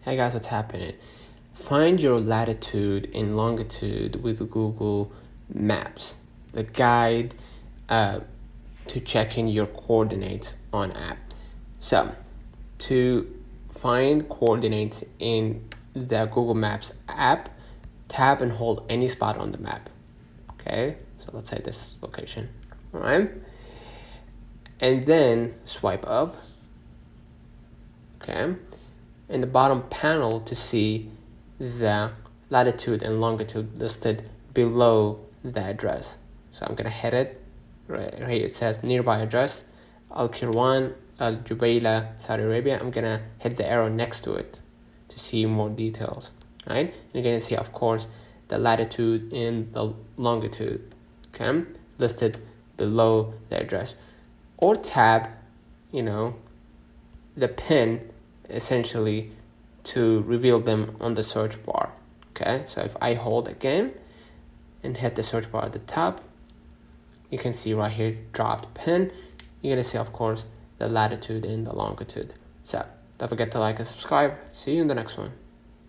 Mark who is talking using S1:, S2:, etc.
S1: Hey guys, what's happening? Find your latitude and longitude with Google Maps, the guide to checking your coordinates on app. So, to find coordinates in the Google Maps app, tap and hold any spot on the map. Okay, so let's say this location, all right? And then swipe up, okay? In the bottom panel to see the latitude and longitude listed below the address. So I'm gonna hit it right here. It says nearby address, Al Kirwan, Al Jubaila, Saudi Arabia. I'm gonna hit the arrow next to it to see more details. Right? And you're gonna see, of course, the latitude and the longitude, okay, listed below the address. Or tab, the pin essentially to reveal them on the search bar. Okay, so if I hold again and hit the search bar at the top, you can see right here dropped pin. You're gonna see, of course, the latitude and the longitude. So don't forget to like and subscribe. See you in the next one.